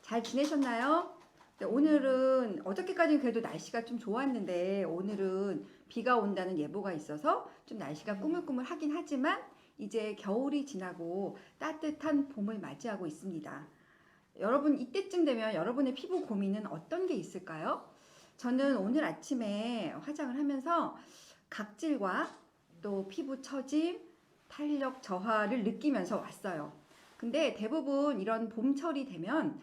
잘 지내셨나요? 네, 오늘은 어저께까지는 그래도 날씨가 좀 좋았는데 오늘은 비가 온다는 예보가 있어서 좀 날씨가 꾸물꾸물하긴 하지만 이제 겨울이 지나고 따뜻한 봄을 맞이하고 있습니다. 여러분 이때쯤 되면 여러분의 피부 고민은 어떤 게 있을까요? 저는 오늘 아침에 화장을 하면서 각질과 또 피부 처짐, 탄력 저하를 느끼면서 왔어요. 근데 대부분 이런 봄철이 되면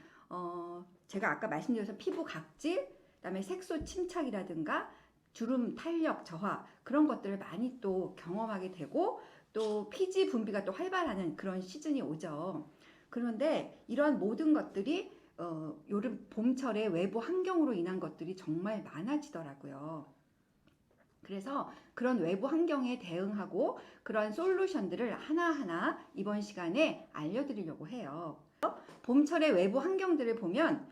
제가 아까 말씀드려서 피부 각질, 그다음에 색소 침착이라든가 주름 탄력 저하 그런 것들을 많이 또 경험하게 되고 또 피지 분비가 또 활발하는 그런 시즌이 오죠. 그런데 이런 모든 것들이 여름 봄철의 외부 환경으로 인한 것들이 정말 많아지더라고요. 그래서 그런 외부 환경에 대응하고 그러한 솔루션들을 하나하나 이번 시간에 알려드리려고 해요. 봄철의 외부 환경들을 보면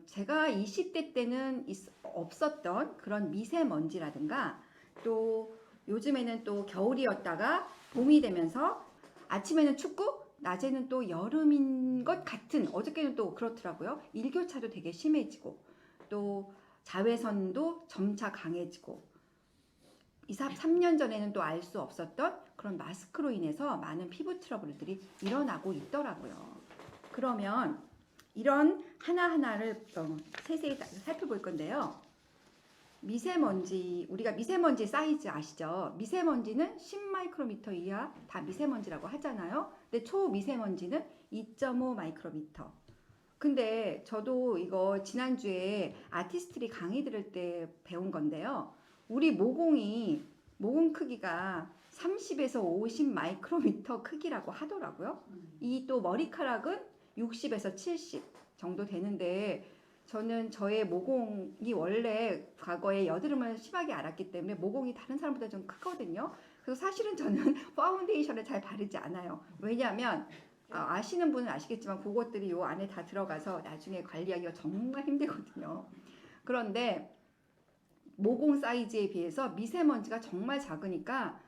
제가 20대 때는 없었던 그런 미세먼지라든가 또 요즘에는 또 겨울이었다가 봄이 되면서 아침에는 춥고 낮에는 또 여름인 것 같은 어저께는 또 그렇더라고요. 일교차도 되게 심해지고 또 자외선도 점차 강해지고 3년 전에는 또 알 수 없었던 그런 마스크로 인해서 많은 피부 트러블들이 일어나고 있더라고요. 그러면 이런 하나하나를 세세히 살펴볼 건데요. 미세먼지, 우리가 미세먼지 사이즈 아시죠? 미세먼지는 10마이크로미터 이하 다 미세먼지라고 하잖아요. 근데 초미세먼지는 2.5 마이크로미터. 근데 저도 이거 지난주에 아티스트리 강의 들을 때 배운 건데요. 우리 모공 크기가 30에서 50 마이크로미터 크기라고 하더라고요. 이 또 머리카락은 60에서 70 정도 되는데 저는 저의 모공이 원래 과거에 여드름을 심하게 앓았기 때문에 모공이 다른 사람보다 좀 크거든요. 그래서 사실은 저는 파운데이션을 잘 바르지 않아요. 왜냐하면 아시는 분은 아시겠지만 그것들이 요 안에 다 들어가서 나중에 관리하기가 정말 힘들거든요. 그런데 모공 사이즈에 비해서 미세먼지가 정말 작으니까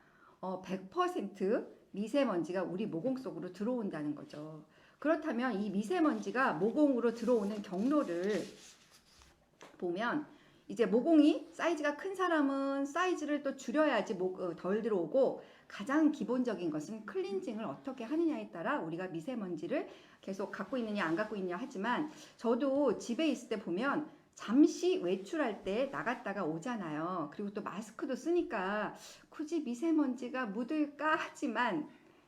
100% 미세먼지가 우리 모공 속으로 들어온다는 거죠. 그렇다면 이 미세먼지가 모공으로 들어오는 경로를 보면 이제 모공이 사이즈가 큰 사람은 사이즈를 또 줄여야지 덜 들어오고 가장 기본적인 것은 클렌징을 어떻게 하느냐에 따라 우리가 미세먼지를 계속 갖고 있느냐 안 갖고 있느냐 하지만 저도 집에 있을 때 보면 잠시 외출할 때 나갔다가 오잖아요. 그리고 또 마스크도 쓰니까 굳이 미세먼지가 묻을까 하지만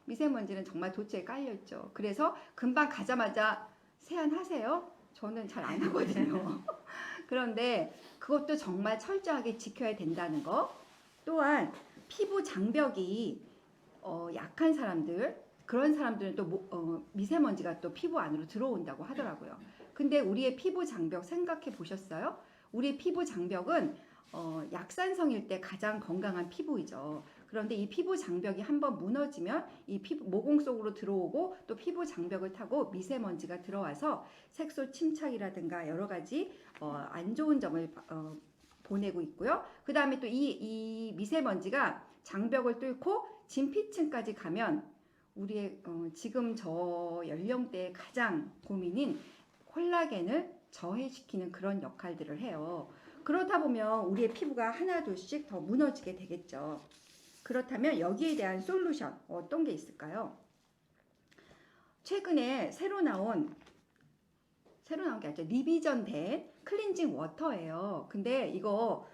미세먼지는 정말 도처에 깔려있죠. 그래서 금방 가자마자 세안하세요? 저는 잘 안 하거든요. 그런데 그것도 정말 철저하게 지켜야 된다는 거. 또한 피부 장벽이 약한 사람들, 그런 사람들은 또 미세먼지가 또 피부 안으로 들어온다고 하더라고요. 근데 우리의 피부 장벽 생각해 보셨어요? 우리의 피부 장벽은 약산성일 때 가장 건강한 피부이죠. 그런데 이 피부 장벽이 한번 무너지면 이 피부 모공 속으로 들어오고 또 피부 장벽을 타고 미세먼지가 들어와서 색소 침착이라든가 여러 가지 안 좋은 점을 보내고 있고요. 그 다음에 또 이 미세먼지가 장벽을 뚫고 진피층까지 가면 우리의 지금 저 연령대의 가장 고민인 콜라겐을 저해시키는 그런 역할들을 해요. 그렇다 보면 우리의 피부가 하나둘씩 더 무너지게 되겠죠. 그렇다면 여기에 대한 솔루션 어떤 게 있을까요? 최근에 새로 나온 게 아니죠. 리비전된 클렌징 워터예요. 근데 이거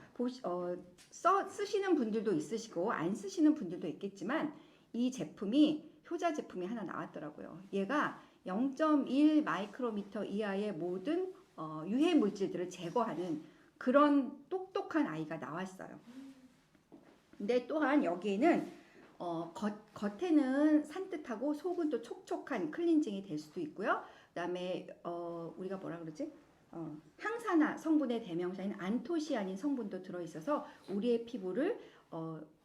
쓰시는 분들도 있으시고 안 쓰시는 분들도 있겠지만 이 제품이 효자 제품이 하나 나왔더라고요. 얘가 0.1 마이크로미터 이하의 모든 유해 물질들을 제거하는 그런 똑똑한 아이가 나왔어요. 근데 또한 여기에는 겉에는 산뜻하고 속은 또 촉촉한 클렌징이 될 수도 있고요. 그다음에 우리가 뭐라 그러지? 항산화 성분의 대명사인 안토시아닌 성분도 들어있어서 우리의 피부를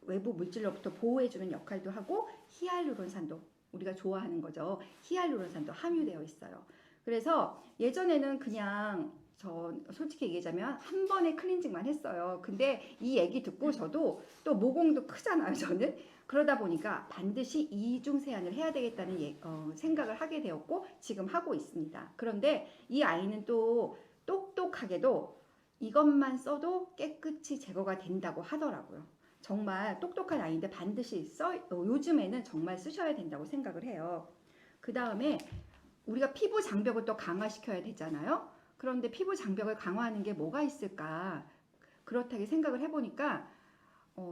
외부 물질로부터 보호해주는 역할도 하고 히알루론산도 우리가 좋아하는 거죠. 히알루론산도 함유되어 있어요. 그래서 예전에는 그냥 저 솔직히 얘기하자면 한 번에 클렌징만 했어요. 근데 이 얘기 듣고 저도 또 모공도 크잖아요, 저는. 그러다 보니까 반드시 이중 세안을 해야 되겠다는 생각을 하게 되었고 지금 하고 있습니다. 그런데 이 아이는 또 똑똑하게도 이것만 써도 깨끗이 제거가 된다고 하더라고요. 정말 똑똑한 아이인데 반드시 요즘에는 정말 쓰셔야 된다고 생각을 해요. 그 다음에 우리가 피부 장벽을 또 강화시켜야 되잖아요. 그런데 피부 장벽을 강화하는 게 뭐가 있을까? 그렇다고 생각을 해보니까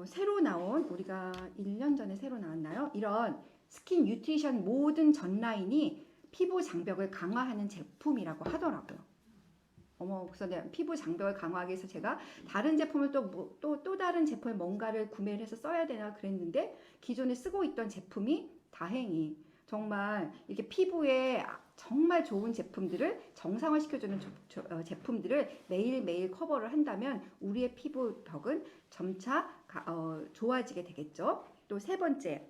새로 나온, 우리가 1년 전에 새로 나왔나요? 이런 스킨 뉴트리션 모든 전 라인이 피부 장벽을 강화하는 제품이라고 하더라고요. 그래서 내가 피부 장벽을 강화하기 위해서 제가 다른 제품을 또 다른 제품을 뭔가를 구매를 해서 써야 되나 그랬는데 기존에 쓰고 있던 제품이 다행히 정말 이렇게 피부에 정말 좋은 제품들을 정상화시켜주는 제품들을 매일매일 커버를 한다면 우리의 피부 벽은 점차 좋아지게 되겠죠. 또 세 번째,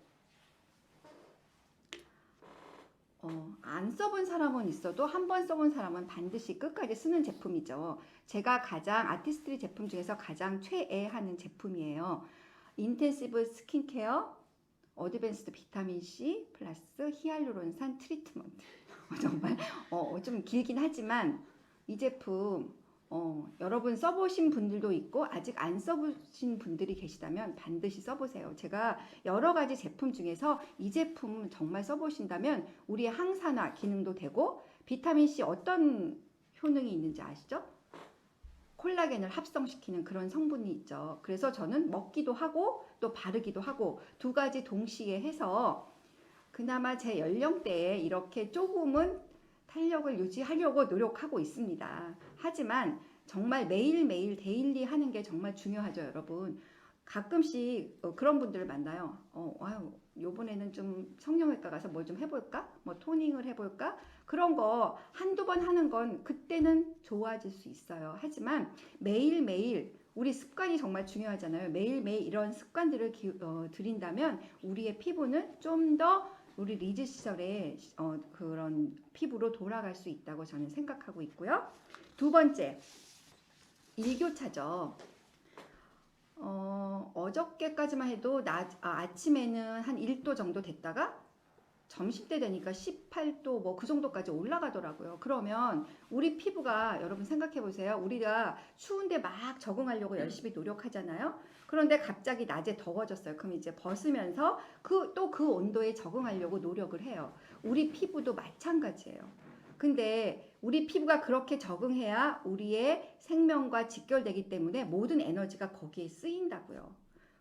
안 써본 사람은 있어도 한 번 써본 사람은 반드시 끝까지 쓰는 제품이죠. 제가 가장 아티스트리 제품 중에서 가장 최애하는 제품이에요. 인텐시브 스킨케어 어드밴스드 비타민C 플러스 히알루론산 트리트먼트. 정말 좀 길긴 하지만 이 제품 여러분 써보신 분들도 있고 아직 안 써보신 분들이 계시다면 반드시 써보세요. 제가 여러 가지 제품 중에서 이 제품 정말 써보신다면 우리의 항산화 기능도 되고 비타민C 어떤 효능이 있는지 아시죠? 콜라겐을 합성시키는 그런 성분이 있죠. 그래서 저는 먹기도 하고 또 바르기도 하고 두 가지 동시에 해서 그나마 제 연령대에 이렇게 조금은 탄력을 유지하려고 노력하고 있습니다. 하지만 정말 매일매일 데일리 하는 게 정말 중요하죠, 여러분. 가끔씩 그런 분들을 만나요. 요번에는 좀 성형외과 가서 뭘 좀 해볼까? 뭐 토닝을 해볼까? 그런 거 한두 번 하는 건 그때는 좋아질 수 있어요. 하지만 매일매일 우리 습관이 정말 중요하잖아요. 매일매일 이런 습관들을 들인다면 우리의 피부는 좀 더 우리 리즈 시절의 그런 피부로 돌아갈 수 있다고 저는 생각하고 있고요. 두 번째, 일교차죠. 어저께까지만 해도 아침에는 한 1도 정도 됐다가 점심때 되니까 18도 뭐 그 정도까지 올라가더라고요. 그러면 우리 피부가 여러분 생각해 보세요. 우리가 추운데 막 적응하려고 열심히 노력하잖아요. 그런데 갑자기 낮에 더워졌어요. 그럼 이제 벗으면서 또 그 온도에 적응하려고 노력을 해요. 우리 피부도 마찬가지예요. 근데 우리 피부가 그렇게 적응해야 우리의 생명과 직결되기 때문에 모든 에너지가 거기에 쓰인다고요.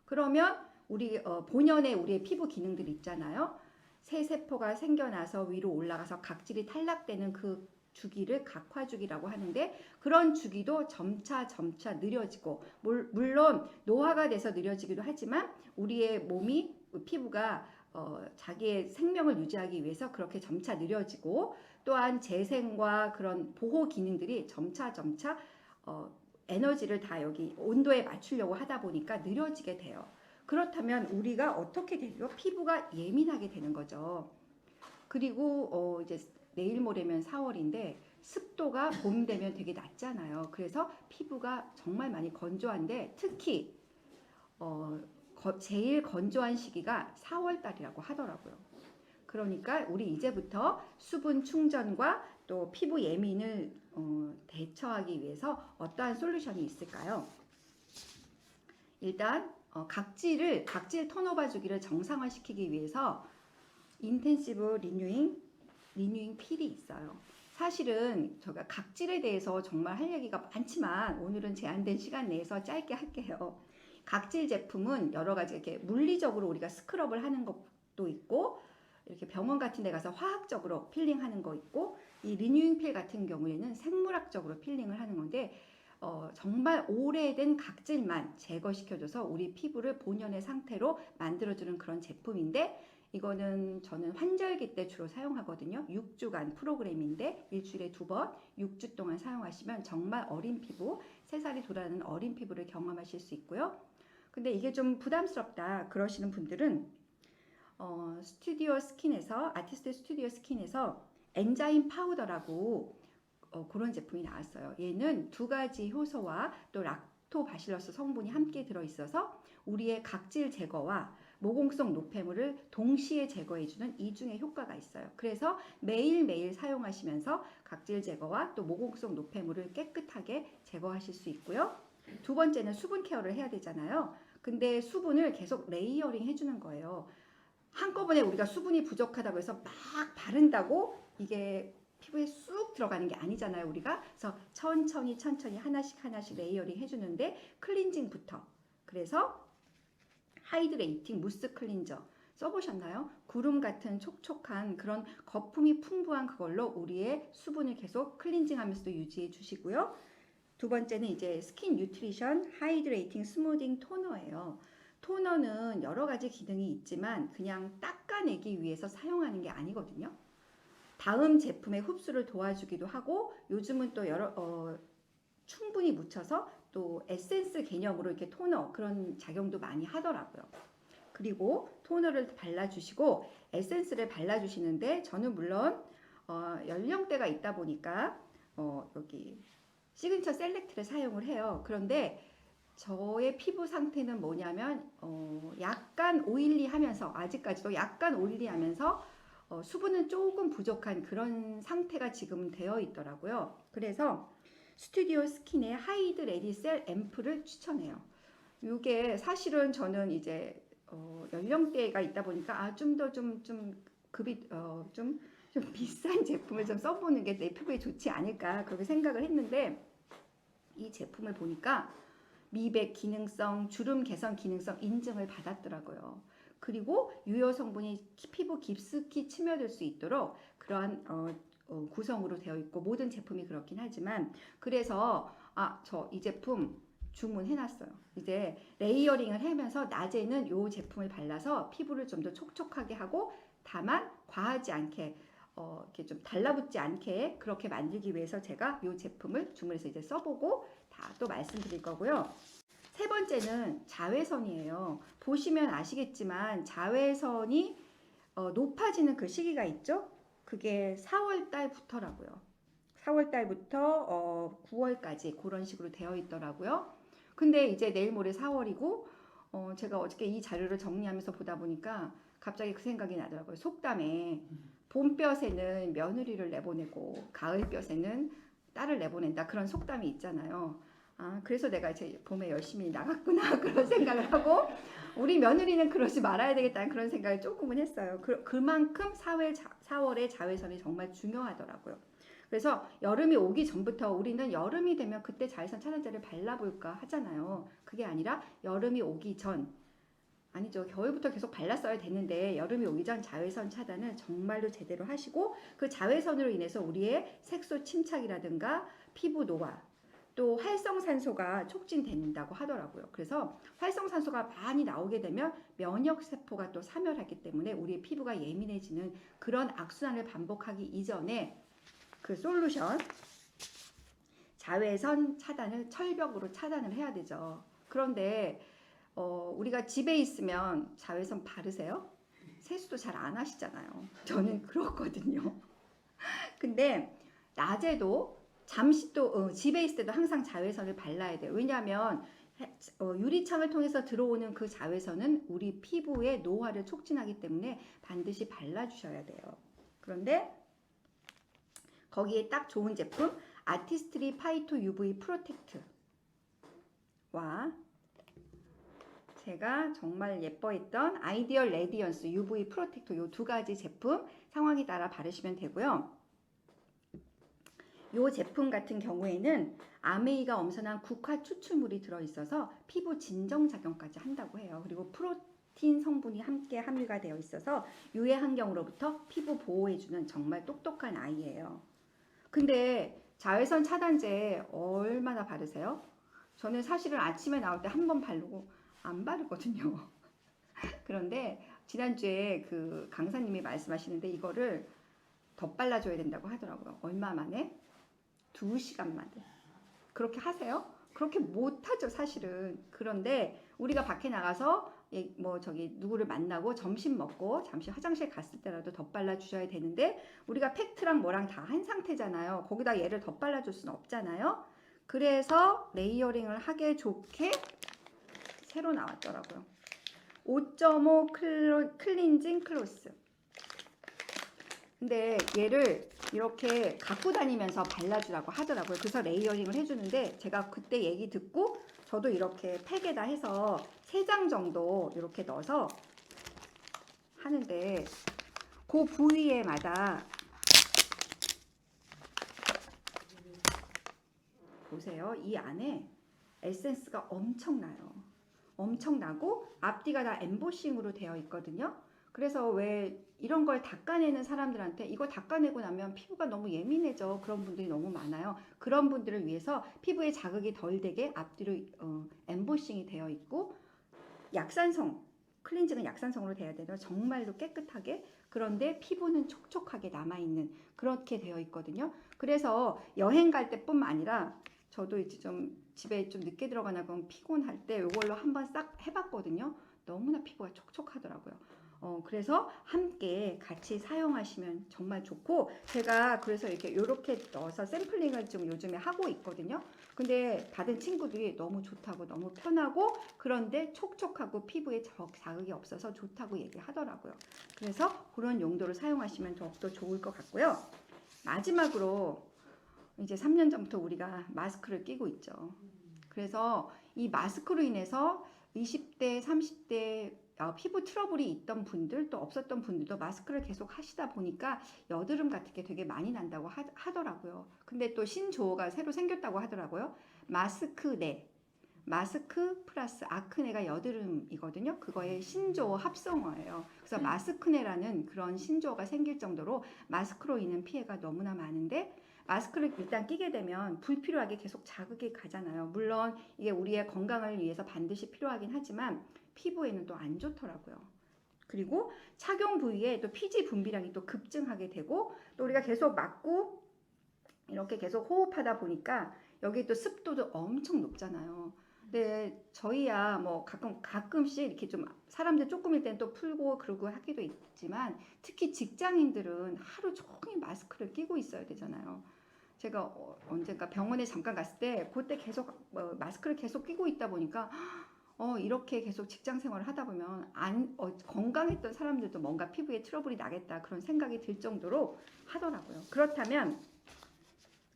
그러면 우리 본연의 우리의 피부 기능들 있잖아요. 새 세포가 생겨나서 위로 올라가서 각질이 탈락되는 그 주기를 각화주기라고 하는데 그런 주기도 점차 느려지고 물론 노화가 돼서 느려지기도 하지만 우리의 몸이 피부가 자기의 생명을 유지하기 위해서 그렇게 점차 느려지고 또한 재생과 그런 보호 기능들이 점차 에너지를 다 여기 온도에 맞추려고 하다 보니까 느려지게 돼요. 그렇다면 우리가 어떻게 되죠? 피부가 예민하게 되는 거죠. 그리고 이제 내일 모레면 4월인데 습도가 봄 되면 되게 낮잖아요. 그래서 피부가 정말 많이 건조한데 특히 제일 건조한 시기가 4월 달이라고 하더라고요. 그러니까 우리 이제부터 수분 충전과 또 피부 예민을 대처하기 위해서 어떠한 솔루션이 있을까요? 일단 각질 턴오버 주기를 정상화시키기 위해서 인텐시브 리뉴잉 필이 있어요. 사실은 제가 각질에 대해서 정말 할 얘기가 많지만 오늘은 제한된 시간 내에서 짧게 할게요. 각질 제품은 여러 가지 이렇게 물리적으로 우리가 스크럽을 하는 것도 있고 이렇게 병원 같은 데 가서 화학적으로 필링하는 거 있고 이 리뉴잉 필 같은 경우에는 생물학적으로 필링을 하는 건데 정말 오래된 각질만 제거시켜줘서 우리 피부를 본연의 상태로 만들어주는 그런 제품인데 이거는 저는 환절기 때 주로 사용하거든요. 6주간 프로그램인데 일주일에 2번 6주 동안 사용하시면 정말 어린 피부, 3살이 돌아가는 어린 피부를 경험하실 수 있고요. 근데 이게 좀 부담스럽다 그러시는 분들은 아티스트 스튜디오 스킨에서 엔자임 파우더라고 그런 제품이 나왔어요. 얘는 두 가지 효소와 또 락토바실러스 성분이 함께 들어있어서 우리의 각질 제거와 모공성 노폐물을 동시에 제거해주는 이중의 효과가 있어요. 그래서 매일매일 사용하시면서 각질 제거와 또 모공성 노폐물을 깨끗하게 제거하실 수 있고요. 두 번째는 수분 케어를 해야 되잖아요. 근데 수분을 계속 레이어링 해주는 거예요. 한꺼번에 우리가 수분이 부족하다고 해서 막 바른다고 이게 피부에 쑥 들어가는 게 아니잖아요, 우리가. 그래서 천천히 하나씩 레이어링 해주는데 클렌징부터. 그래서 하이드레이팅 무스 클린저 써보셨나요? 구름 같은 촉촉한 그런 거품이 풍부한 그걸로 우리의 수분을 계속 클렌징하면서도 유지해 주시고요. 두 번째는 이제 스킨 뉴트리션 하이드레이팅 스무딩 토너예요. 토너는 여러 가지 기능이 있지만 그냥 닦아내기 위해서 사용하는 게 아니거든요. 다음 제품의 흡수를 도와주기도 하고 요즘은 또 충분히 묻혀서 또 에센스 개념으로 이렇게 토너 그런 작용도 많이 하더라고요. 그리고 토너를 발라주시고 에센스를 발라주시는데 저는 물론 연령대가 있다 보니까 여기 시그니처 셀렉트를 사용을 해요. 그런데 저의 피부 상태는 뭐냐면 약간 오일리하면서 아직까지도 약간 오일리하면서 수분은 조금 부족한 그런 상태가 지금 되어 있더라고요. 그래서 스튜디오 스킨의 하이드 레디 셀 앰플을 추천해요. 이게 사실은 저는 이제 연령대가 있다 보니까 좀 더 좀 급이 좀 비싼 제품을 좀 써보는 게 내 피부에 좋지 않을까 그렇게 생각을 했는데 이 제품을 보니까 미백 기능성, 주름 개선 기능성 인증을 받았더라고요. 그리고 유효 성분이 피부 깊숙이 스며들 수 있도록 그러한 구성으로 되어 있고 모든 제품이 그렇긴 하지만 그래서 저 이 제품 주문해놨어요. 이제 레이어링을 하면서 낮에는 이 제품을 발라서 피부를 좀 더 촉촉하게 하고 다만 과하지 않게 이렇게 좀 달라붙지 않게 그렇게 만들기 위해서 제가 이 제품을 주문해서 이제 써보고 다 또 말씀드릴 거고요. 세 번째는 자외선이에요. 보시면 아시겠지만 자외선이 높아지는 그 시기가 있죠? 그게 4월 달부터라고요. 4월 달부터 9월까지 그런 식으로 되어 있더라고요. 근데 이제 내일 모레 4월이고 제가 어저께 이 자료를 정리하면서 보다 보니까 갑자기 그 생각이 나더라고요. 속담에 봄볕에는 며느리를 내보내고 가을볕에는 딸을 내보낸다 그런 속담이 있잖아요. 그래서 내가 이제 봄에 열심히 나갔구나 그런 생각을 하고 우리 며느리는 그러지 말아야 되겠다는 그런 생각을 조금은 했어요. 그만큼 4월의 자외선이 정말 중요하더라고요. 그래서 여름이 오기 전부터 우리는 여름이 되면 그때 자외선 차단제를 발라볼까 하잖아요. 그게 아니라 여름이 오기 전 아니죠. 겨울부터 계속 발랐어야 되는데 여름이 오기 전 자외선 차단을 정말로 제대로 하시고 그 자외선으로 인해서 우리의 색소 침착이라든가 피부 노화 또 활성산소가 촉진된다고 하더라고요. 그래서 활성산소가 많이 나오게 되면 면역세포가 또 사멸하기 때문에 우리의 피부가 예민해지는 그런 악순환을 반복하기 이전에 그 솔루션 자외선 차단을 철벽으로 차단을 해야 되죠. 그런데 우리가 집에 있으면 자외선 바르세요? 세수도 잘 안 하시잖아요. 저는 그렇거든요. 근데 낮에도 잠시 또 집에 있을 때도 항상 자외선을 발라야 돼요. 왜냐하면 유리창을 통해서 들어오는 그 자외선은 우리 피부의 노화를 촉진하기 때문에 반드시 발라주셔야 돼요. 그런데 거기에 딱 좋은 제품 아티스트리 파이토 UV 프로텍트와 제가 정말 예뻐했던 아이디얼 레디언스 UV 프로텍터 이 두 가지 제품 상황에 따라 바르시면 되고요. 이 제품 같은 경우에는 아메이가 엄선한 국화 추출물이 들어있어서 피부 진정작용까지 한다고 해요. 그리고 프로틴 성분이 함께 함유가 되어 있어서 유해 환경으로부터 피부 보호해주는 정말 똑똑한 아이예요. 근데 자외선 차단제 얼마나 바르세요? 저는 사실은 아침에 나올 때 한 번 바르고 안 바르거든요. 그런데 지난주에 그 강사님이 말씀하시는데 이거를 덧발라줘야 된다고 하더라고요. 얼마 만에? 2시간 만에. 그렇게 하세요? 그렇게 못하죠 사실은. 그런데 우리가 밖에 나가서 뭐 저기 누구를 만나고 점심 먹고 잠시 화장실 갔을 때라도 덧발라 주셔야 되는데 우리가 팩트랑 뭐랑 다 한 상태잖아요. 거기다 얘를 덧발라 줄 수는 없잖아요. 그래서 레이어링을 하기 좋게 새로 나왔더라고요. 5.5 클린징 클로스. 근데 얘를 이렇게 갖고 다니면서 발라주라고 하더라고요. 그래서 레이어링을 해주는데 제가 그때 얘기 듣고 저도 이렇게 팩에다 해서 3장 정도 이렇게 넣어서 하는데 그 부위에마다 보세요. 이 안에 에센스가 엄청나요. 엄청나고 앞뒤가 다 엠보싱으로 되어 있거든요. 그래서 왜 이런 걸 닦아내는 사람들한테 이거 닦아내고 나면 피부가 너무 예민해져 그런 분들이 너무 많아요. 그런 분들을 위해서 피부에 자극이 덜 되게 앞뒤로 엠보싱이 되어 있고 약산성 클렌징은 약산성으로 돼야 되죠. 정말로 깨끗하게 그런데 피부는 촉촉하게 남아있는 그렇게 되어 있거든요. 그래서 여행 갈 때뿐만 아니라 저도 이제 좀 집에 좀 늦게 들어가나 그럼 피곤할 때 이걸로 한번 싹 해봤거든요. 너무나 피부가 촉촉하더라고요. 그래서 함께 같이 사용하시면 정말 좋고 제가 그래서 이렇게 넣어서 샘플링을 좀 요즘에 하고 있거든요. 근데 받은 친구들이 너무 좋다고 너무 편하고 그런데 촉촉하고 피부에 자극이 없어서 좋다고 얘기하더라고요. 그래서 그런 용도로 사용하시면 더욱더 좋을 것 같고요. 마지막으로 이제 3년 전부터 우리가 마스크를 끼고 있죠. 그래서 이 마스크로 인해서 20대, 30대 피부 트러블이 있던 분들 또 없었던 분들도 마스크를 계속 하시다 보니까 여드름 같은 게 되게 많이 난다고 하더라고요. 근데 또 신조어가 새로 생겼다고 하더라고요. 마스크네. 마스크 플러스 아크네가 여드름이거든요. 그거의 신조어 합성어예요. 그래서 마스크네라는 그런 신조어가 생길 정도로 마스크로 인한 피해가 너무나 많은데 마스크를 일단 끼게 되면 불필요하게 계속 자극이 가잖아요. 물론 이게 우리의 건강을 위해서 반드시 필요하긴 하지만 피부에는 또 안 좋더라고요. 그리고 착용 부위에 또 피지 분비량이 또 급증하게 되고 또 우리가 계속 맞고 이렇게 계속 호흡하다 보니까 여기 또 습도도 엄청 높잖아요. 근데 저희야 뭐 가끔씩 이렇게 좀 사람들 조금일 때는 또 풀고 그러고 하기도 있지만 특히 직장인들은 하루 종일 마스크를 끼고 있어야 되잖아요. 제가 언젠가 병원에 잠깐 갔을 때 그때 계속 마스크를 계속 끼고 있다 보니까 이렇게 계속 직장 생활을 하다 보면 건강했던 사람들도 뭔가 피부에 트러블이 나겠다 그런 생각이 들 정도로 하더라고요. 그렇다면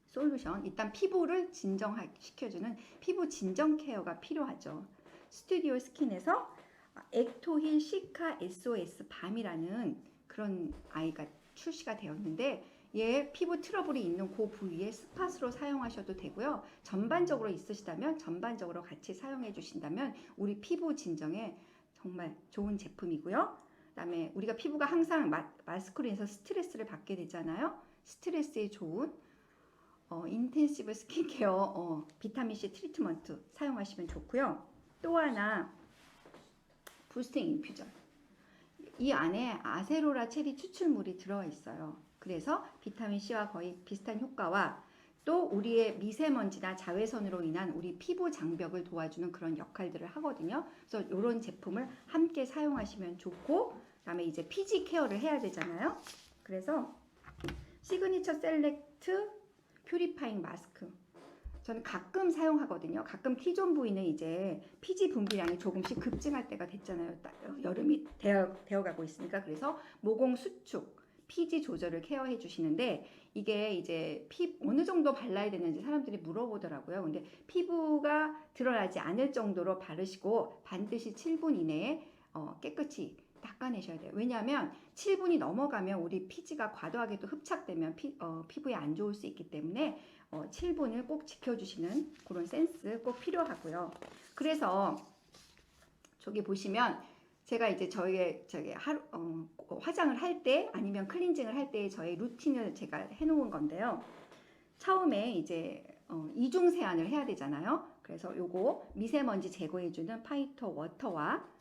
솔루션 일단 피부를 진정시켜주는 피부 진정 케어가 필요하죠. 스튜디오 스킨에서 액토힐 시카 SOS 밤이라는 그런 아이가 출시가 되었는데 얘 피부 트러블이 있는 그 부위에 스팟으로 사용하셔도 되고요. 전반적으로 있으시다면 전반적으로 같이 사용해 주신다면 우리 피부 진정에 정말 좋은 제품이고요. 그다음에 우리가 피부가 항상 마스크로 인해서 스트레스를 받게 되잖아요. 스트레스에 좋은 인텐시브 스킨케어 비타민C 트리트먼트 사용하시면 좋고요. 또 하나 부스팅 인퓨전 이 안에 아세로라 체리 추출물이 들어가 있어요. 그래서 비타민C와 거의 비슷한 효과와 또 우리의 미세먼지나 자외선으로 인한 우리 피부 장벽을 도와주는 그런 역할들을 하거든요. 그래서 이런 제품을 함께 사용하시면 좋고 그다음에 이제 피지 케어를 해야 되잖아요. 그래서 시그니처 셀렉트 퓨리파잉 마스크 저는 가끔 사용하거든요. 가끔 T존 부위는 이제 피지 분비량이 조금씩 급증할 때가 됐잖아요. 여름이 되어가고 있으니까 그래서 모공 수축, 피지 조절을 케어해 주시는데 이게 이제 어느 정도 발라야 되는지 사람들이 물어보더라고요. 근데 피부가 드러나지 않을 정도로 바르시고 반드시 7분 이내에 깨끗이 닦아내셔야 돼요. 왜냐하면 7분이 넘어가면 우리 피지가 과도하게 또 흡착되면 피부에 안 좋을 수 있기 때문에 7분을 꼭 지켜주시는 그런 센스 꼭 필요하고요. 그래서 저기 보시면 제가 이제 저희 화장을 할 때 아니면 클렌징을 할 때 저의 루틴을 제가 해놓은 건데요. 처음에 이제 이중 세안을 해야 되잖아요. 그래서 요거 미세먼지 제거해주는 파이터 워터와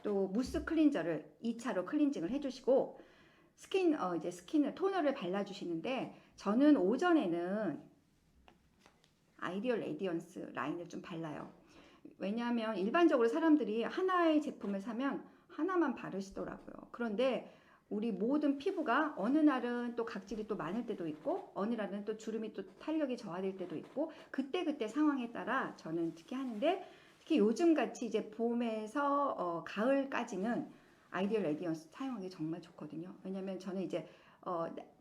또 무스 클린저를 2차로 클렌징을 해주시고 이제 스킨을 토너를 발라주시는데 저는 오전에는 아이디얼 레디언스 라인을 좀 발라요. 왜냐하면 일반적으로 사람들이 하나의 제품을 사면 하나만 바르시더라고요. 그런데 우리 모든 피부가 어느 날은 또 각질이 또 많을 때도 있고 어느 날은 또 주름이 또 탄력이 저하될 때도 있고 그때그때 상황에 따라 저는 특히 하는데 특히 요즘 같이 이제 봄에서 가을까지는 아이디얼 레디언스 사용하기 정말 좋거든요. 왜냐면 저는 이제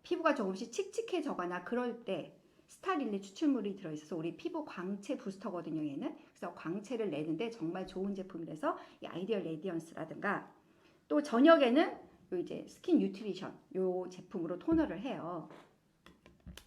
피부가 조금씩 칙칙해져거나 그럴 때 스타릴리 추출물이 들어있어서 우리 피부 광채 부스터거든요, 얘는. 그래서 광채를 내는데 정말 좋은 제품이라서 이 아이디얼 레디언스라든가 또 저녁에는 요 이제 스킨 뉴트리션 요 제품으로 토너를 해요.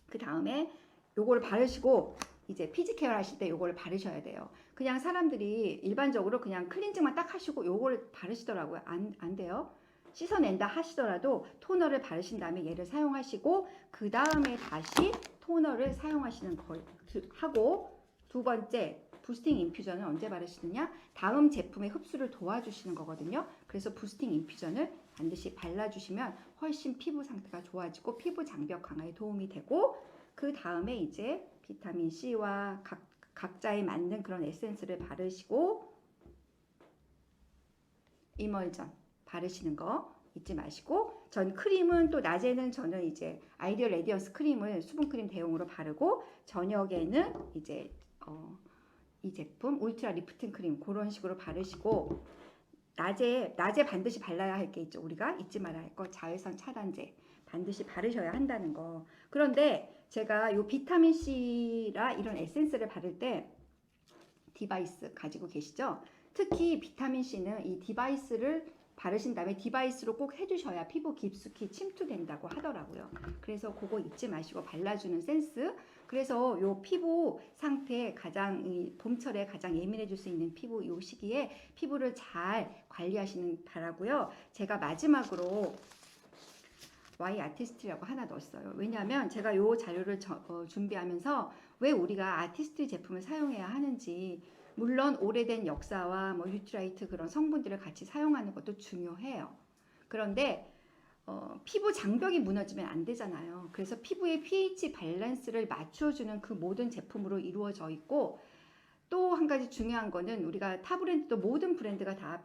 그 다음에 요거를 바르시고 이제 피지 케어 하실 때 요거를 바르셔야 돼요. 그냥 사람들이 일반적으로 그냥 클렌징만 딱 하시고 요거를 바르시더라고요. 안 돼요. 씻어낸다 하시더라도 토너를 바르신 다음에 얘를 사용하시고 그 다음에 다시 토너를 사용하시는 거 하고 두 번째 부스팅 인퓨전은 언제 바르시느냐? 다음 제품의 흡수를 도와주시는 거거든요. 그래서 부스팅 인퓨전을 반드시 발라주시면 훨씬 피부 상태가 좋아지고 피부 장벽 강화에 도움이 되고 그 다음에 이제 비타민 C와 각자에 맞는 그런 에센스를 바르시고 이멀전 바르시는 거 잊지 마시고 전 크림은 또 낮에는 저는 이제 아이디얼 레디언스 크림을 수분크림 대용으로 바르고 저녁에는 이제 이 제품 울트라 리프팅 크림 그런 식으로 바르시고 낮에 반드시 발라야 할 게 있죠. 우리가 잊지 말아야 할 거 자외선 차단제 반드시 바르셔야 한다는 거. 그런데 제가 요 비타민 C라 이런 에센스를 바를 때 디바이스 가지고 계시죠? 특히 비타민 C는 이 디바이스를 바르신 다음에 디바이스로 꼭 해주셔야 피부 깊숙이 침투된다고 하더라고요. 그래서 그거 잊지 마시고 발라주는 센스. 그래서 요 피부 상태 가장 이 봄철에 가장 예민해질 수 있는 피부 요 시기에 피부를 잘 관리하시는 바라고요. 제가 마지막으로 Y 아티스트라고 하나 넣었어요. 왜냐하면 제가 요 자료를 준비하면서 왜 우리가 아티스트 제품을 사용해야 하는지 물론 오래된 역사와 뭐 뉴트라이트 그런 성분들을 같이 사용하는 것도 중요해요. 그런데 피부 장벽이 무너지면 안 되잖아요. 그래서 피부의 pH 밸런스를 맞춰주는 그 모든 제품으로 이루어져 있고 또 한 가지 중요한 거는 우리가 타 브랜드도 모든 브랜드가 다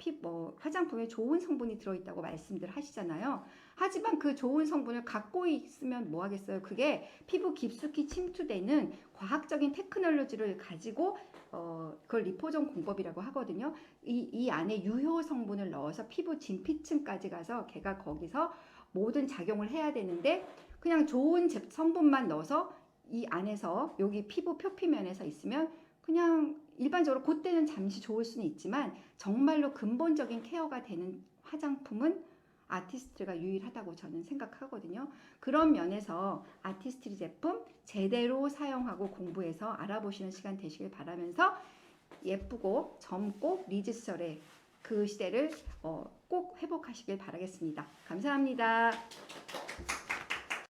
화장품에 좋은 성분이 들어있다고 말씀들 하시잖아요. 하지만 그 좋은 성분을 갖고 있으면 뭐 하겠어요. 그게 피부 깊숙이 침투되는 과학적인 테크놀로지를 가지고 그걸 리포전 공법이라고 하거든요. 이 안에 유효 성분을 넣어서 피부 진피층까지 가서 걔가 거기서 모든 작용을 해야 되는데 그냥 좋은 성분만 넣어서 이 안에서 여기 피부 표피면에서 있으면 그냥 일반적으로 그때는 잠시 좋을 수는 있지만 정말로 근본적인 케어가 되는 화장품은 아티스트가 유일하다고 저는 생각하거든요. 그런 면에서 아티스트 제품 제대로 사용하고 공부해서 알아보시는 시간 되시길 바라면서 예쁘고 젊고 리즈 시절의 그 시대를 꼭 회복하시길 바라겠습니다. 감사합니다.